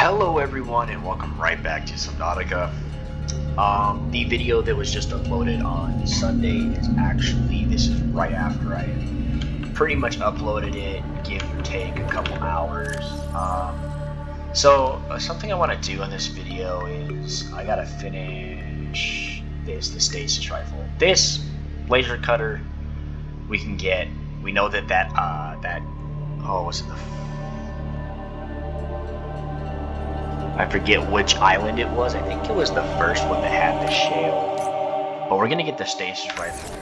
Hello everyone and welcome right back to Subnautica. The video that was just uploaded on Sunday is actually, this is right after I pretty much uploaded it, give or take a couple hours. Something I want to do in this video is I gotta finish the stasis rifle. This laser cutter we can get. We know that I forget which island it was. I think it was the first one that had the shale. But we're gonna get the stasis rifle.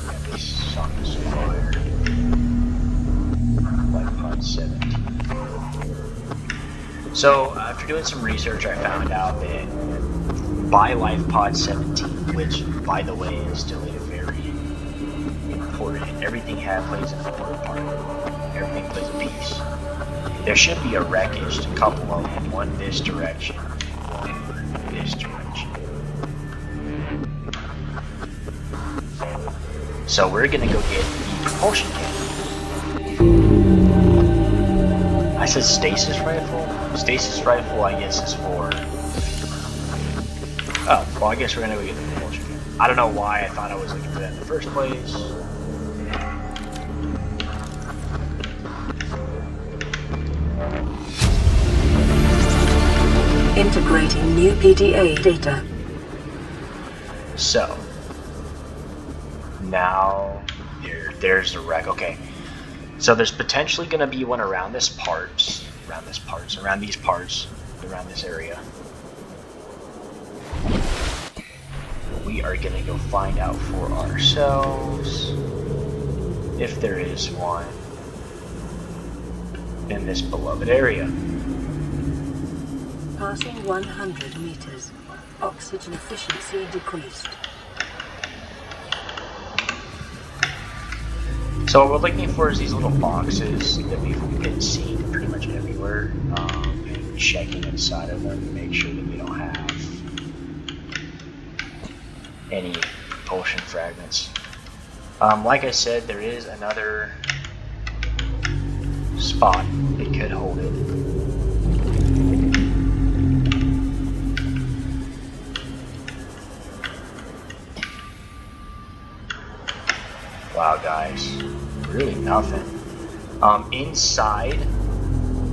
Yeah, this song is fire. Like Pod 17. So after doing some research, I found out that by Life Pod 17, which by the way is still a very important. Everything plays an important part. Everything plays a piece. There should be a wreckage, a couple of them, one this direction, one this direction. So we're gonna go get the propulsion cannon. I said stasis rifle? Stasis rifle I guess is for... Oh, well I guess we're gonna go get the propulsion cannon. I don't know why I thought I was looking for that in the first place. Integrating new PDA data. So now there's the wreck. Okay, so there's potentially going to be one around these parts, around this area. We are going to go find out for ourselves if there is one in this beloved area. Passing 100 meters. Oxygen efficiency decreased. So what we're looking for is these little boxes that we've been seeing pretty much everywhere. And checking inside of them to make sure that we don't have any propulsion fragments. Like I said, there is another spot that could hold it. Wow, guys, really nothing. Inside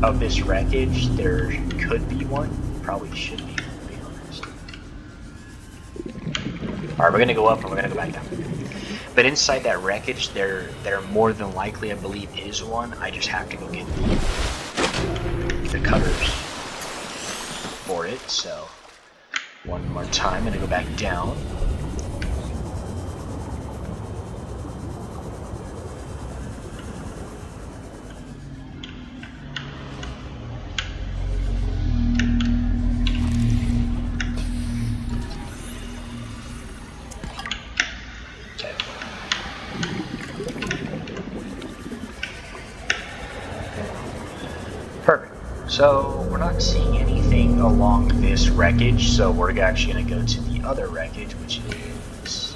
of this wreckage, there could be one. Probably should be, to be honest. Alright, we're gonna go up and we're gonna go back down. But inside that wreckage, there more than likely, I believe, is one. I just have to go get the cutters for it. So, one more time, I'm gonna go back down. Perfect. So we're not seeing anything along this wreckage, so we're actually going to go to the other wreckage, which is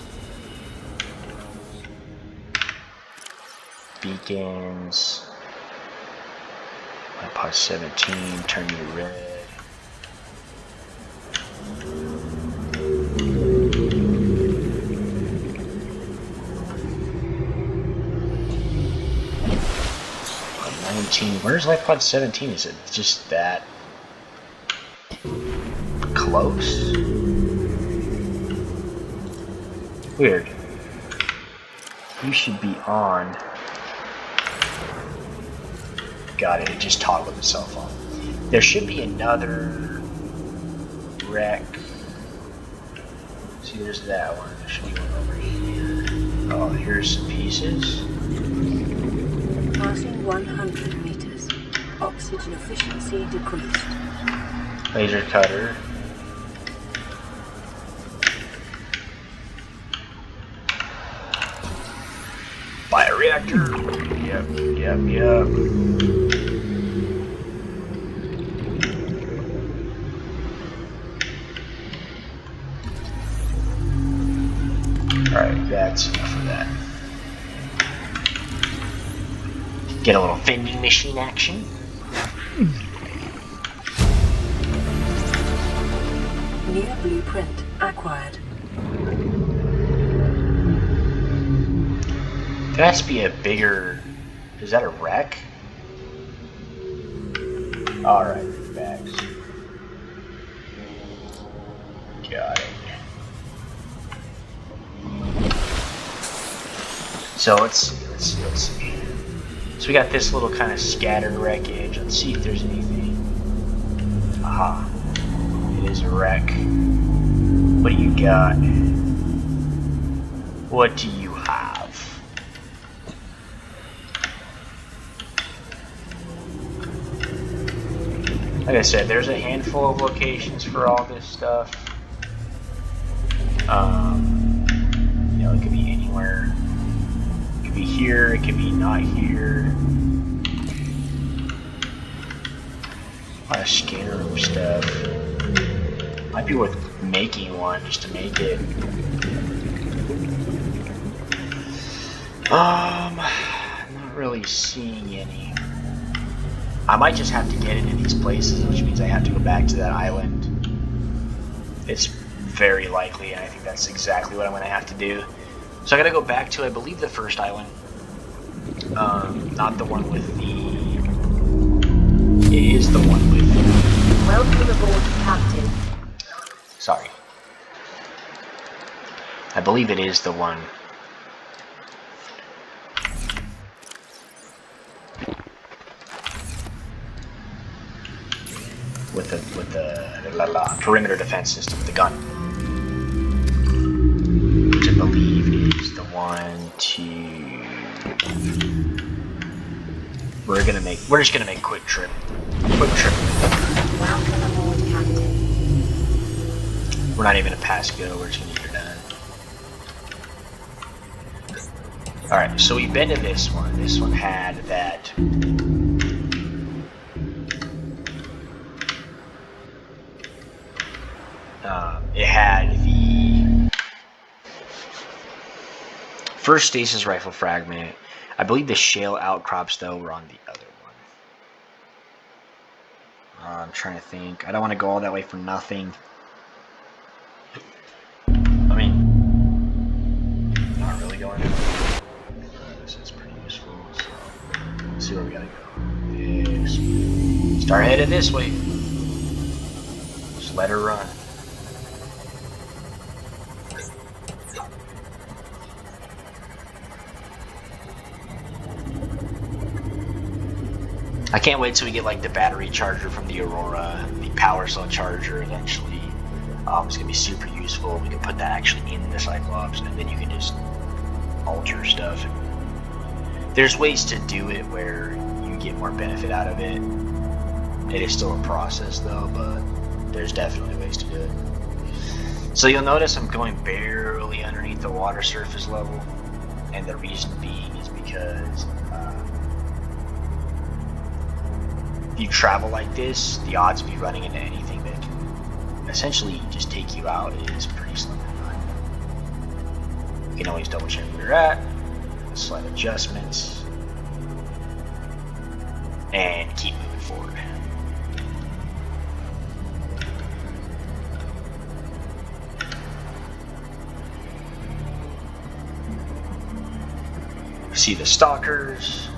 beacons. Pod 17, turn you red. Where's Life Pod 17? Is it just that close? Weird. You should be on. Got it, it just toggled itself on. There should be another wreck. See, there's that one. There should be one over here. Oh, here's some pieces. Passing 100 meters. Oxygen efficiency decreased. Laser cutter. Bioreactor. Yep. Alright, that's enough of that. Get a little vending machine action. New blueprint acquired. There has to be a bigger... Is that a wreck? Alright, bags. Got it. So let's see. So we got this little kind of scattered wreckage. Let's see if there's anything. Aha. It is a wreck. What do you got? What do you have? Like I said, there's a handful of locations for all this stuff. You know, it could be anywhere. It could be here, it could be not here. A lot of scanner room stuff. Might be worth making one just to make it. Not really seeing any. I might just have to get into these places, which means I have to go back to that island. It's very likely, and I think that's exactly what I'm going to have to do. So I got to go back to, I believe, the first island. Not the one with the... It is the one with... Welcome aboard, Captain. Sorry. I believe it is the one... with the perimeter defense system, the gun, which I believe is the one to. We're just gonna make quick trip. Welcome aboard, Captain. We're not even a pass go. We're just gonna get her done. All right, so we've been to this one. This one had that. It had the first stasis rifle fragment. I believe the shale outcrops, though, were on the other one. I'm trying to think. I don't want to go all that way for nothing. I mean, not really going. This is pretty useful. So, let's see where we gotta go. Start headed this way. Just let her run. I can't wait till we get like the battery charger from the Aurora, the power cell charger eventually. It's gonna be super useful. We can put that actually in the Cyclops, and then you can just alter stuff. There's ways to do it where you get more benefit out of it. It is still a process though, but there's definitely ways to do it. So you'll notice I'm going barely underneath the water surface level, and the reason being is because if you travel like this, the odds of you running into anything that can essentially just take you out is pretty slim to none. You can always double check where you're at, slight adjustments, and keep moving forward. See the stalkers.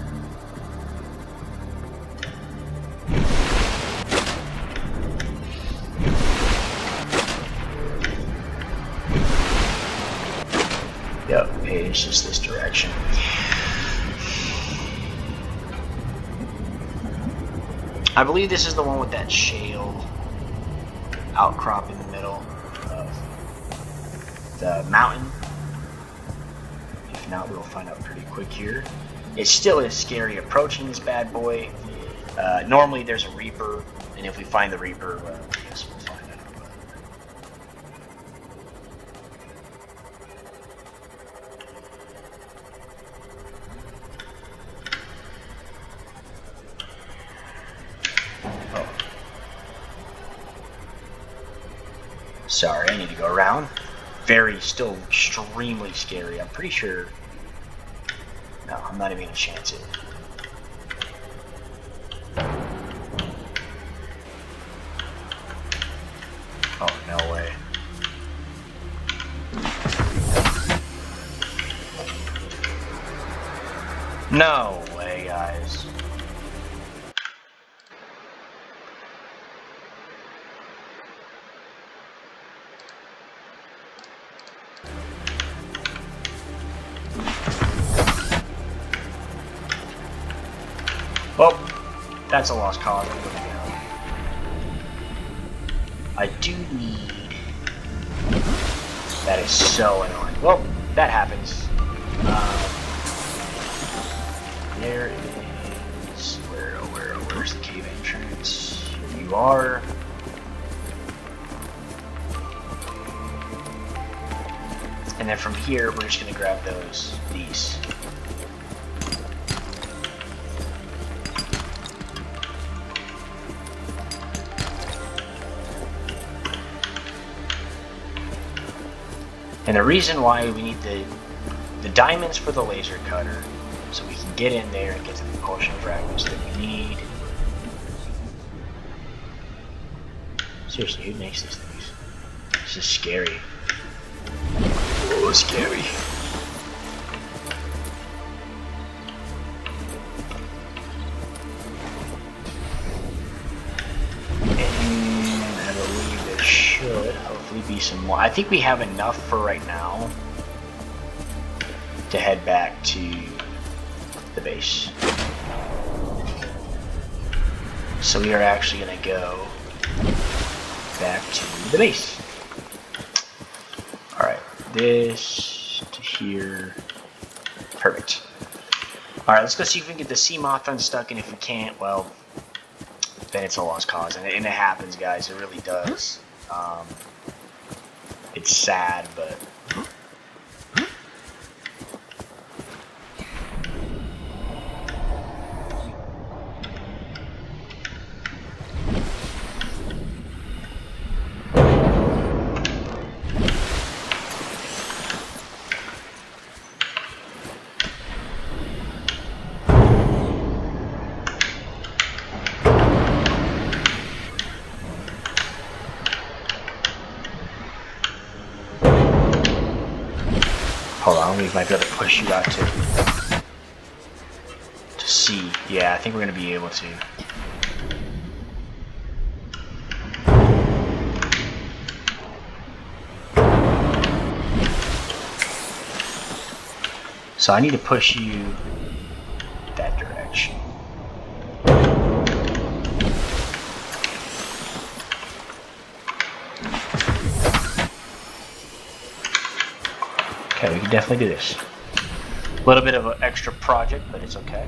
Yep, hey, it's just this direction. I believe this is the one with that shale outcrop in the middle of the mountain. If not, we'll find out pretty quick here. It still is scary approaching this bad boy. Normally there's a Reaper, and if we find the Reaper, I guess we'll find out. Oh. Sorry, I need to go around. Still extremely scary. I'm pretty sure. No, I'm not even gonna chance it. No way, guys. Oh, that's a lost cause. I do need... That is so annoying. Well, that happens. There is... Where's the cave entrance? Here you are. And then from here, we're just gonna grab these. And the reason why we need the diamonds for the laser cutter, so we can get in there and get to the propulsion fragments that we need. Seriously, who makes these things? This is scary. Oh, scary. And I believe there should hopefully be some more. I think we have enough for right now to head back to the base. So we are actually going to go back to the base. Alright, this to here. Perfect. Alright, let's go see if we can get the sea moth unstuck, and if we can't, well, then it's a lost cause. And it happens, guys. It really does. It's sad, but... Hold on, we might be able to push you out to see. Yeah, I think we're going to be able to. So I need to push you that direction. Okay, we can definitely do this. A little bit of an extra project, but it's okay.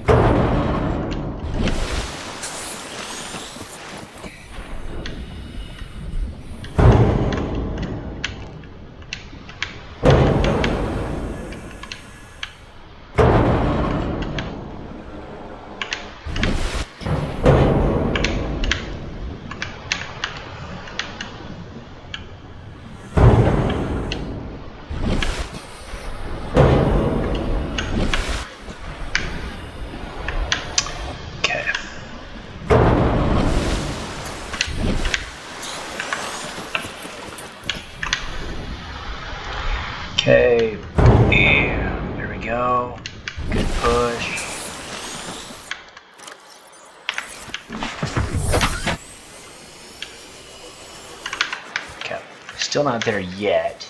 Okay, yeah, there we go. Good push. Okay, still not there yet.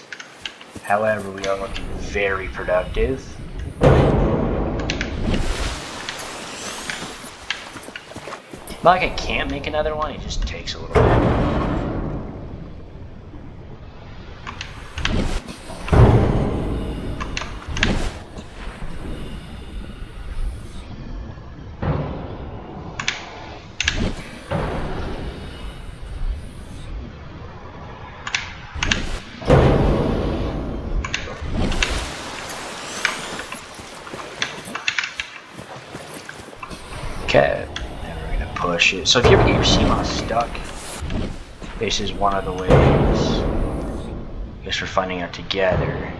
However, we are looking very productive. Not like I can't make another one, it just takes a little bit. Okay, and we're gonna push it. So if you ever get your CMOS stuck, this is one of the ways. I guess we're finding out together.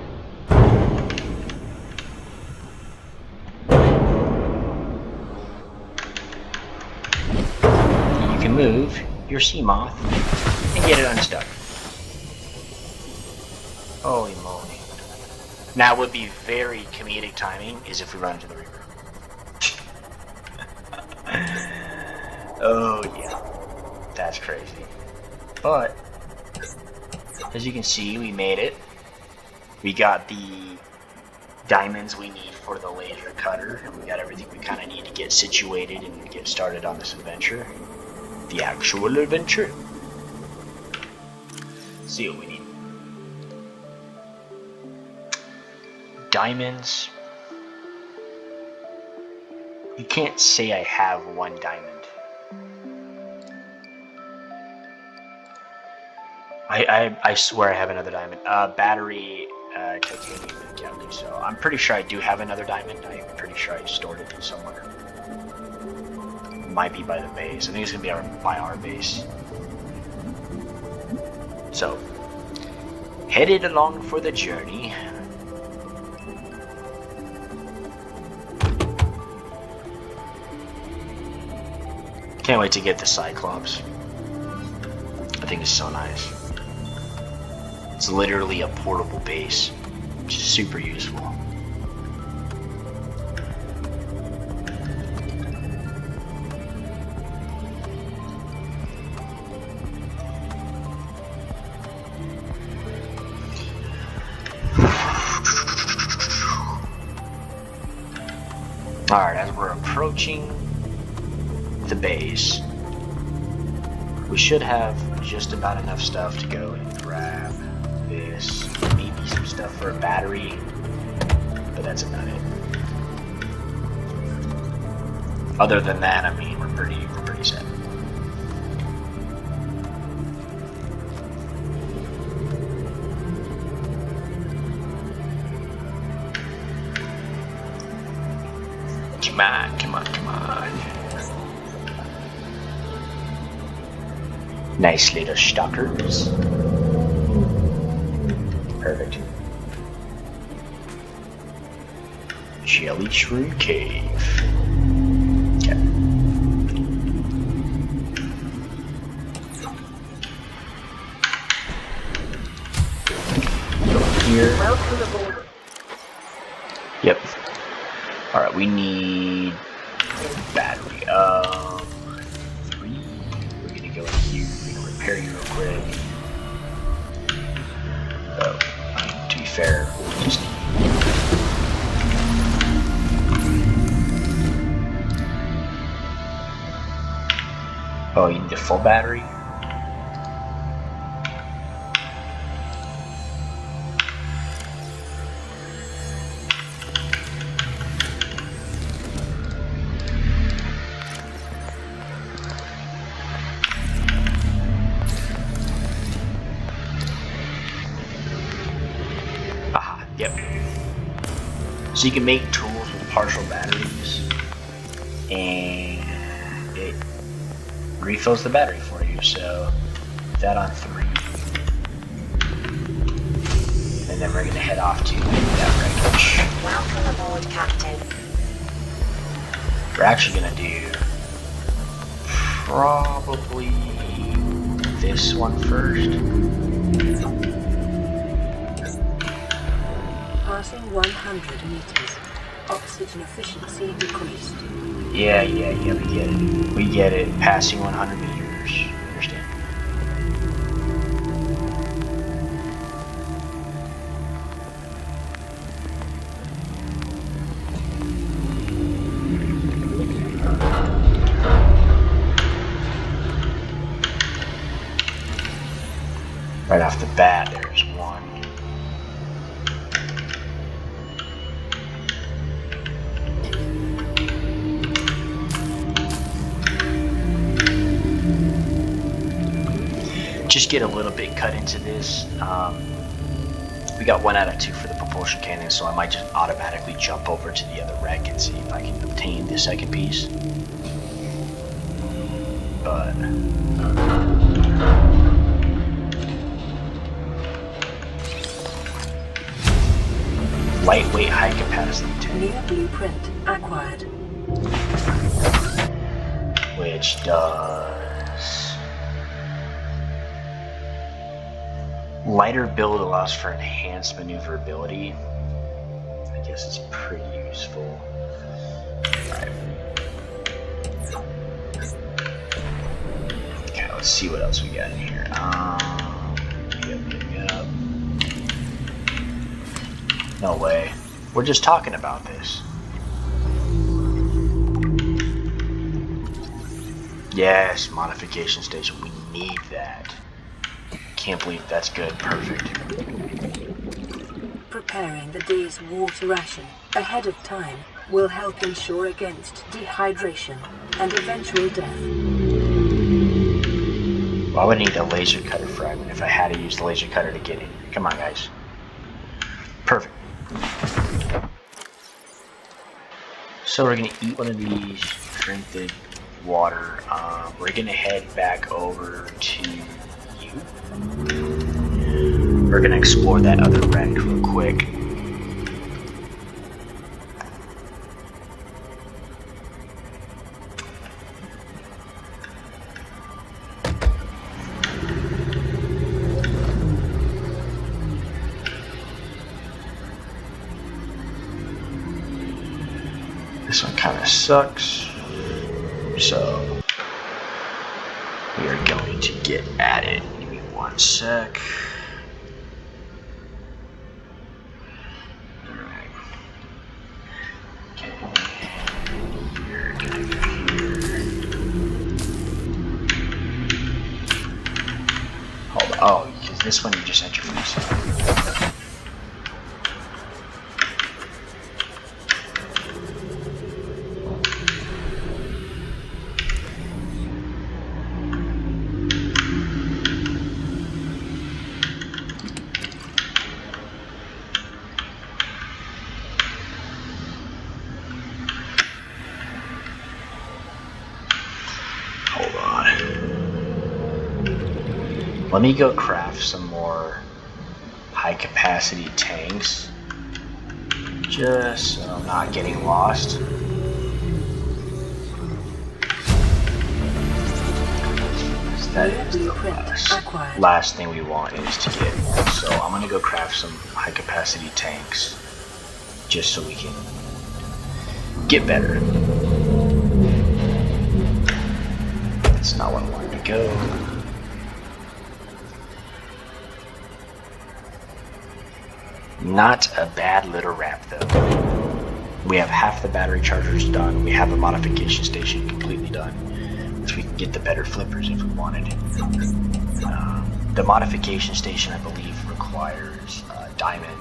You can move your CMOS and get it unstuck. Holy moly. Now, would be very comedic timing is if we run into the river. Oh yeah, that's crazy. But as you can see, we made it. We got the diamonds we need for the laser cutter, and we got everything we kind of need to get situated and get started on this adventure. The actual adventure. Let's see what we need. Diamonds. You can't say I have one diamond. I swear I have another diamond. Battery, titanium, and jelly. So I'm pretty sure I do have another diamond. I'm pretty sure I stored it somewhere. Might be by the base. I think it's gonna be by our base. So, headed along for the journey. Can't wait to get the Cyclops. I think it's so nice. It's literally a portable base, which is super useful. Alright, as we're approaching the base, we should have just about enough stuff to go and grab this, maybe some stuff for a battery, but that's about it. Other than that, I mean, we're pretty set. Come on. Nice little stalkers. Perfect. Jelly Shroom Cave. Okay. Go here. Welcome aboard. Yep. Alright, we need battery. 3. We're gonna go in here. We're gonna repair you real quick. Oh, to be fair, we'll just oh, you need a full battery? Yep. So you can make tools with partial batteries, and it refills the battery for you. So that on 3, and then we're gonna head off to that wreckage. Welcome aboard, Captain. We're actually gonna do probably this one first. Passing 100 meters. Oxygen efficiency decreased. Yeah, we get it. We get it. Passing 100 meters. Understand. Right off the bat, there's one. Just get a little bit cut into this. We got 1 out of 2 for the propulsion cannon, so I might just automatically jump over to the other wreck and see if I can obtain the second piece. But lightweight, high capacity tank. New blueprint acquired. Which does lighter build allows for enhanced maneuverability. I guess it's pretty useful. Alright. let's see what else we got in here. Yep. No way. We're just talking about this. Yes, modification station. We need that. Can't believe that's good. Perfect. Preparing the day's water ration ahead of time will help ensure against dehydration and eventual death. Well, I would need a laser cutter fragment if I had to use the laser cutter to get it. Come on, guys. Perfect. So we're going to eat one of these, drink the water. We're going to head back over to you. We're going to explore that other wreck real quick. This one kind of sucks, so we are going to get at it. Give me 1 sec. Alright. Okay. You're gonna go here. Hold on. Oh, because this one you just enter from yourself. Let me go craft some more high capacity tanks, just so I'm not getting lost. That is the last thing we want is to get one. So I'm gonna go craft some high capacity tanks, just so we can get better. That's not where I wanted to go. Not a bad little wrap though. We have half the battery chargers done. We have a modification station completely done, which we can get the better flippers if we wanted. The modification station, I believe, requires diamond.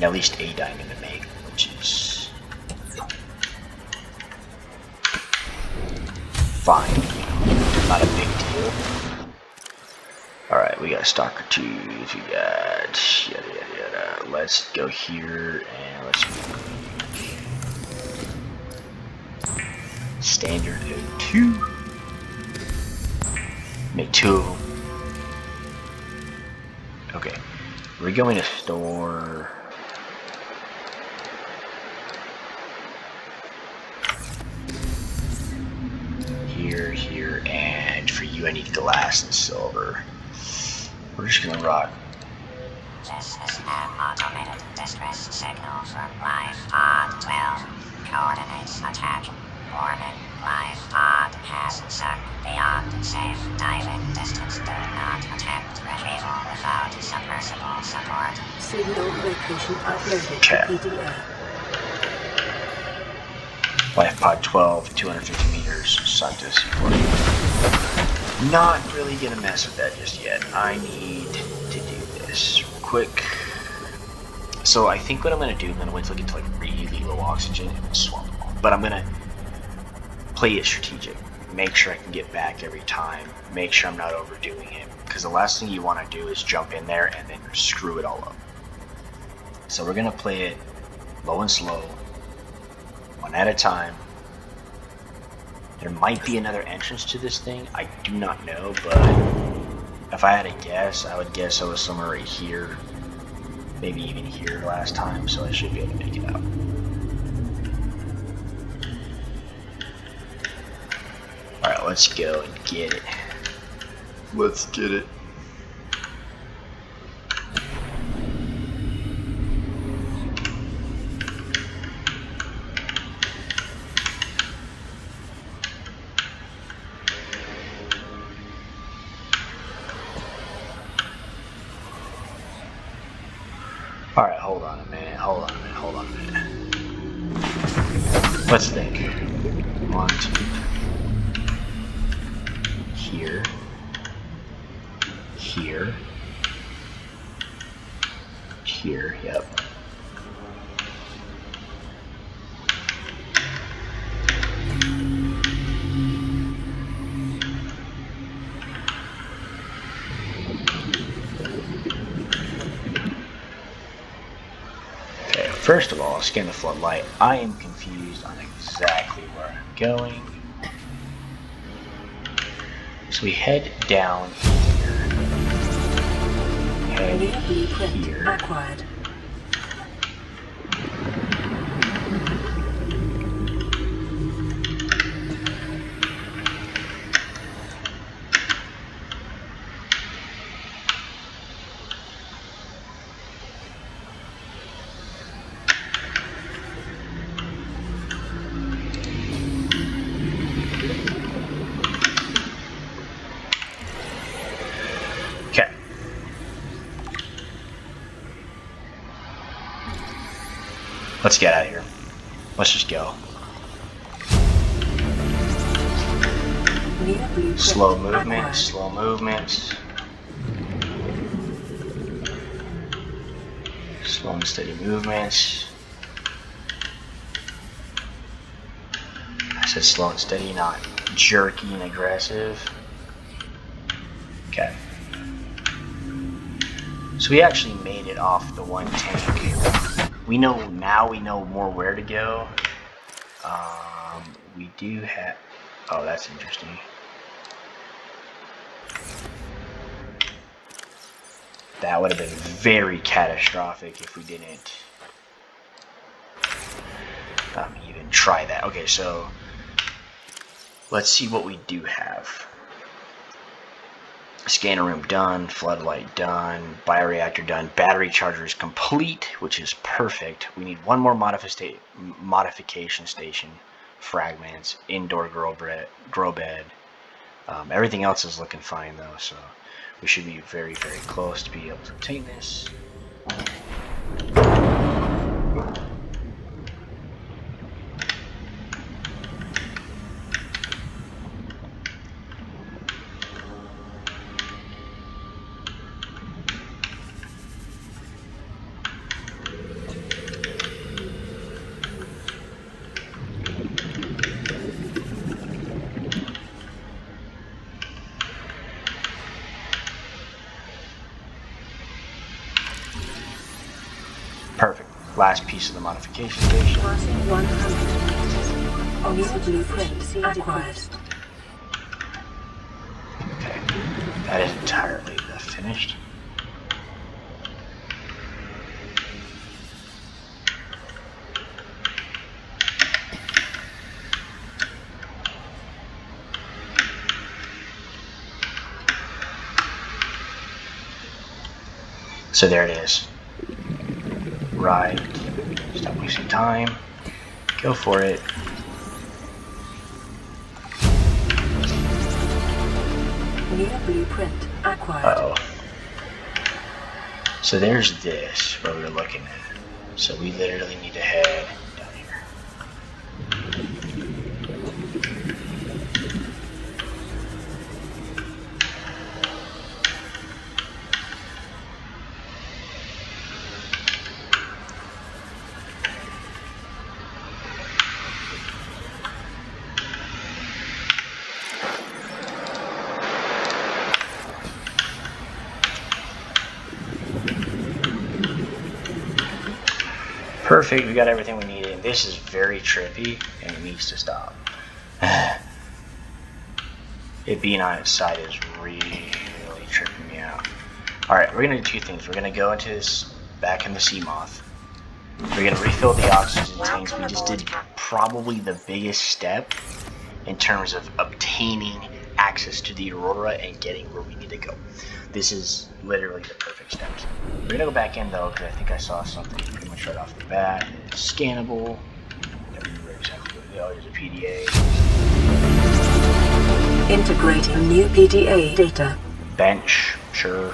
At least a diamond to make, which is fine. Not a big deal. Alright, we got Stalker 2s, we got yada yada yada. Let's go here and let's standard 2. Make 2 of them. Okay, we're going to store here, and for you I need glass and silver. We're just gonna rock. This is an automated distress signal from Life Pod 12. Coordinates attack. Warning, Life Pod has sunk beyond safe diving distance. Do not attempt retrieval without submersible support. Signal location uploaded to PDA. Life Pod 12, 250 meters, sunk to seafloor. Not really gonna mess with that just yet. I need to do this quick. So I think what I'm gonna do, I'm gonna wait till I get to like really low oxygen and then swap them all. But I'm gonna play it strategic. Make sure I can get back every time. Make sure I'm not overdoing it. Because the last thing you want to do is jump in there and then screw it all up. So we're gonna play it low and slow, one at a time. There might be another entrance to this thing, I do not know, but if I had to guess, I would guess I was somewhere right here, maybe even here last time, so I should be able to make it out. Alright, let's go and get it. Let's get it. hold on a minute. Let's think. 1, 2, here, yep. Okay, first of all, scan the floodlight. I am confused on exactly where I'm going. So we head down here. Head here. Acquired. Okay. Let's get out of here. Let's just go. Slow movements, slow movements. Slow and steady movements. I said slow and steady, not jerky and aggressive. Okay. So we actually made it off the one tank. We know more where to go. We do have... Oh, that's interesting. That would have been very catastrophic if we didn't even try that. Okay, so let's see what we do have. Scanner room done, floodlight done, bioreactor done, battery charger is complete, which is perfect. We need one more modification station, fragments, indoor grow bed. Everything else is looking fine though, so we should be very, very close to be able to obtain this. Perfect. Last piece of the modification station. Passing 100 meters. New blueprint acquired. Okay. That is entirely finished. So there it is. Right. Stop wasting time. Go for it. New blueprint acquired. Uh-oh. So there's this, where we were looking at. So we literally need to head down here. Perfect, we got everything we needed. This is very trippy, and it needs to stop. It being on its side is really tripping me out. Alright, we're going to do two things. We're going to go into this, back in the sea moth. We're going to refill the oxygen tanks. We just did probably the biggest step in terms of obtaining access to the Aurora and getting where we need to go. This is literally the perfect steps. We're going to go back in though, because I think I saw something pretty much right off the bat. It's scannable. Don't remember exactly what it is. There's a PDA. Integrating new PDA data. Bench, sure.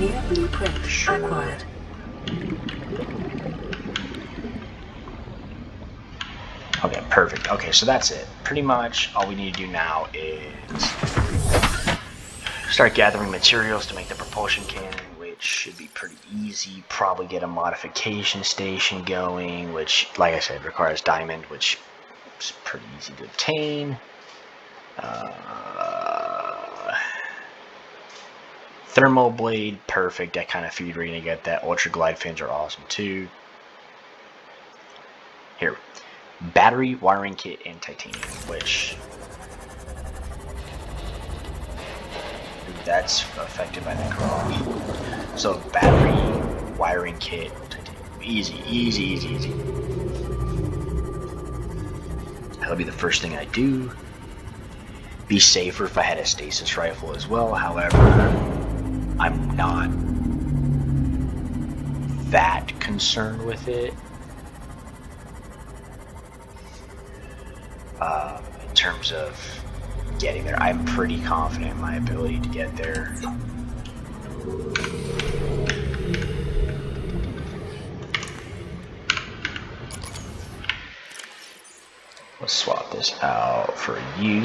Engineer blueprint acquired. Okay, perfect. Okay, so that's it. Pretty much all we need to do now is start gathering materials to make the propulsion cannon, which should be pretty easy. Probably get a modification station going, which, like I said, requires diamond, which is pretty easy to obtain. Thermal blade, perfect. I kind of figured we're gonna get that. Ultra glide fins are awesome too. Here, battery wiring kit and titanium, which that's affected by the garage. So battery wiring kit, titanium. Easy, easy, easy, easy. That'll be the first thing I do. Be safer if I had a stasis rifle as well. However, I'm not that concerned with it. In terms of getting there, I'm pretty confident in my ability to get there. Let's swap this out for you.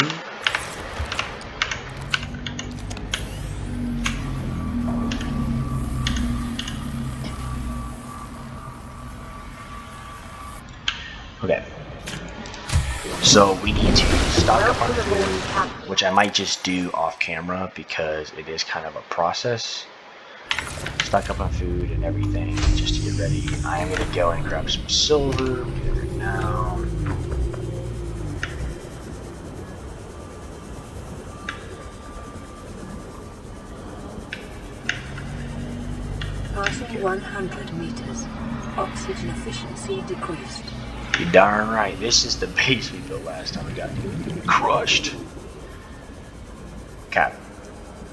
Okay. So we need to stock up on food, which I might just do off camera because it is kind of a process. Stock up on food and everything just to get ready. I am going to go and grab some silver. We'll do it now. Passing 100 meters. Oxygen efficiency decreased. You're darn right. This is the base we built last time we got crushed. Okay.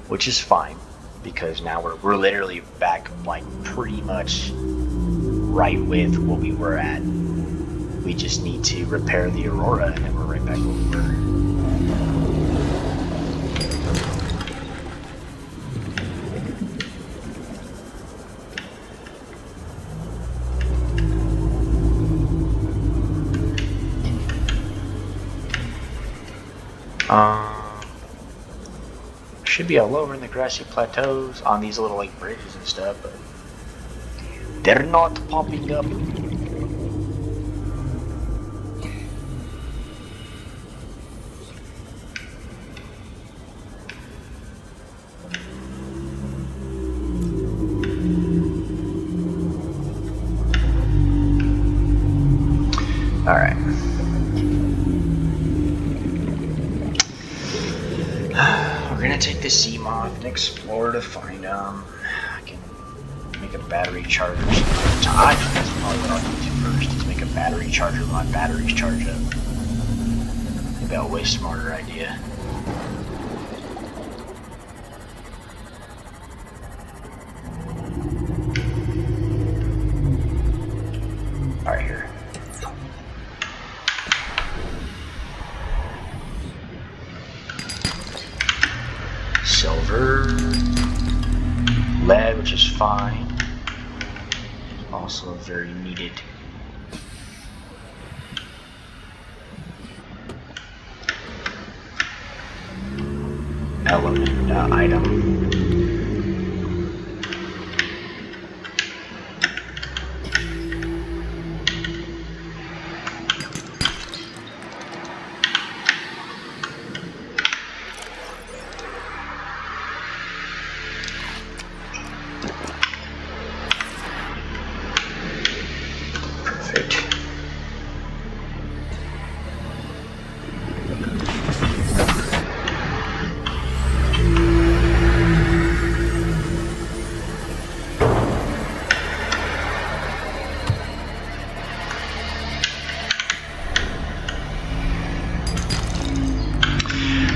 Which is fine, because now we're literally back like pretty much right with what we were at. We just need to repair the Aurora and then we're right back where we were. Should be all over in the grassy plateaus on these little like bridges and stuff, but they're not popping up. All right. We're gonna take the sea moth and explore to find I can make a battery charger. I think that's probably what I'll do first, is make a battery charger when my batteries charge up. Maybe a way smarter idea. Alright, here. Silver, lead, which is fine, also very needed. Element item.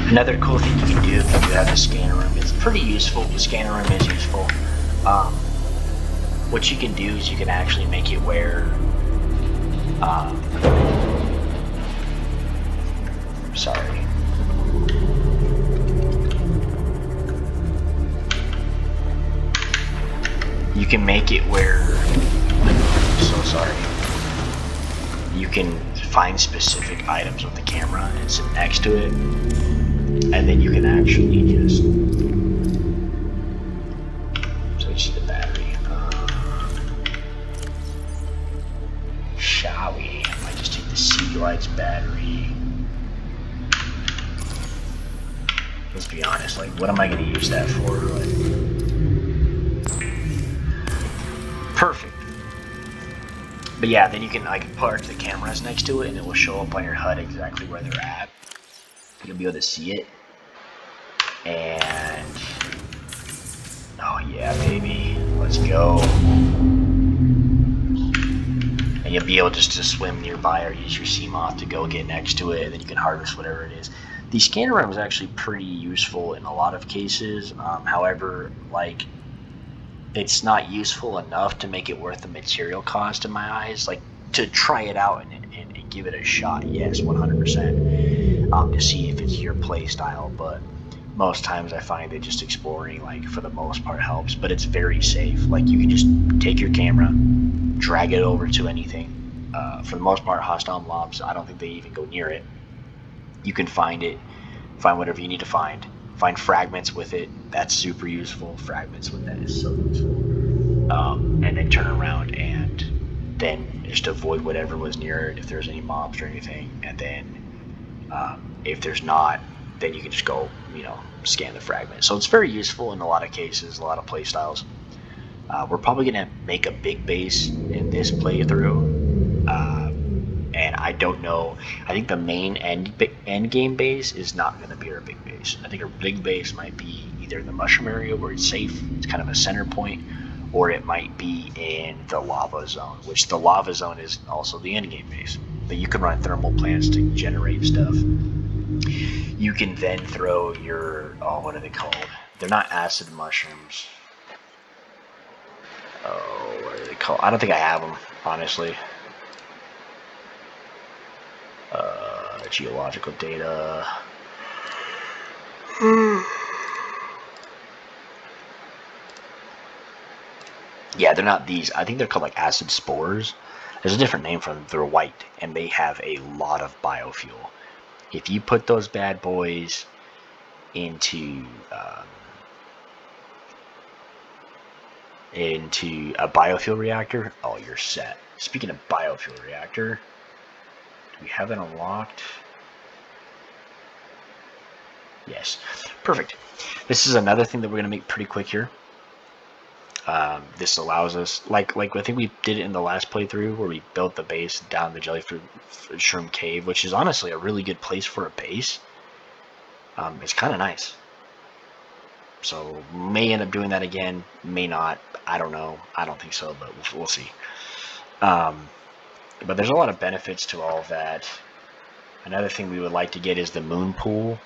Another cool thing you can do if you do have the scanner room, it's pretty useful. The scanner room is useful. What you can do is you can actually make it where sorry. you can make it where, so sorry, you can find specific items with the camera and sit next to it, and then you can actually just switch the battery. Shall we? I might just take the Sea Lights battery. Let's be honest, like, what am I going to use that for? Like, perfect. But yeah, then you can like park the cameras next to it, and it will show up on your HUD exactly where they're at. You'll be able to see it. And oh yeah, baby, let's go. And you'll be able just to swim nearby or use your Seamoth to go get next to it, and then you can harvest whatever it is. The scanner room is actually pretty useful in a lot of cases. However, like, it's not useful enough to make it worth the material cost in my eyes. Like, to try it out and give it a shot, yes, 100%, to see if it's your play style. But most times I find that just exploring, like, for the most part helps. But it's very safe. Like, you can just take your camera, drag it over to anything. For the most part, hostile mobs, I don't think they even go near it. You can find it, find whatever you need to find fragments with it. That's super useful. Fragments with that is so useful. And then turn around and then just avoid whatever was near it if there's any mobs or anything. And then if there's not, then you can just go, scan the fragment. So it's very useful in a lot of cases, a lot of play styles. We're probably going to make a big base in this playthrough. And I don't know. I think the main end game base is not going to be our big base. I think our big base might be either in the mushroom area where it's safe, it's kind of a center point, or it might be in the lava zone, which the lava zone is also the end game base. But you can run thermal plants to generate stuff. You can then throw your, what are they called? They're not acid mushrooms. Oh, what are they called? I don't think I have them, honestly. Geological data. Yeah, they're not these. I think they're called like acid spores. There's a different name for them. They're white, and they have a lot of biofuel. If you put those bad boys into a biofuel reactor, oh, you're set. Speaking of biofuel reactor, do we have it unlocked? Yes. Perfect. This is another thing that we're going to make pretty quick here. This allows us, like I think we did it in the last playthrough where we built the base down the jellyfish shroom cave, which is honestly a really good place for a base. It's kind of nice. So may end up doing that again, may not. I don't know. I don't think so, but we'll see. But there's a lot of benefits to all of that. Another thing we would like to get is the moon pool.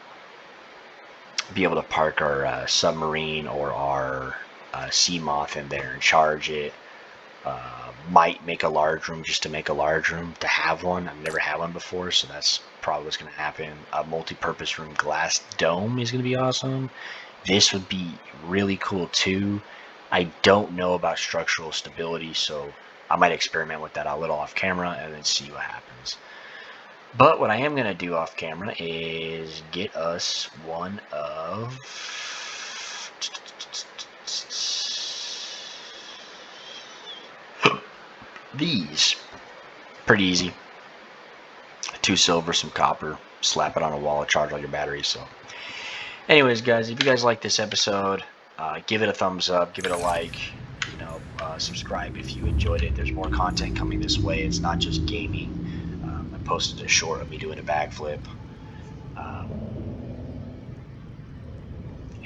Be able to park our submarine or our Seamoth in there and charge it. Might make a large room just to make a large room to have one. I've never had one before, so that's probably what's going to happen. A multi-purpose room glass dome is going to be awesome. This would be really cool too. I don't know about structural stability, so I might experiment with that a little off camera and then see what happens. But what I am going to do off camera is get us one of these. Pretty easy. 2 silver, some copper. Slap it on a wall, charge all your batteries. So anyways, guys, if you guys like this episode, give it a thumbs up, give it a like, subscribe if you enjoyed it. There's more content coming this way. It's not just gaming. I posted a short of me doing a backflip.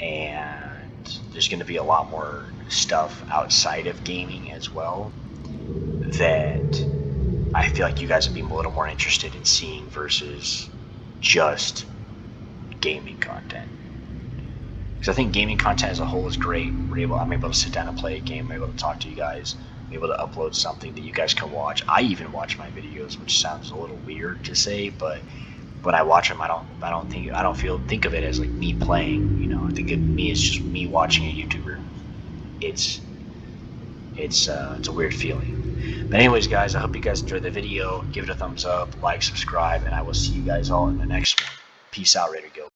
And there's going to be a lot more stuff outside of gaming as well that I feel like you guys would be a little more interested in seeing versus just gaming content. Because I think gaming content as a whole is great. I'm able to sit down and play a game. I'm able to talk to you guys. I'm able to upload something that you guys can watch. I even watch my videos, which sounds a little weird to say, but when I watch them, I don't think of it as like me playing. I think of me as just me watching a YouTuber. It's It's a weird feeling. But anyways, guys, I hope you guys enjoyed the video. Give it a thumbs up, like, subscribe, and I will see you guys all in the next one. Peace out, Raider Guild.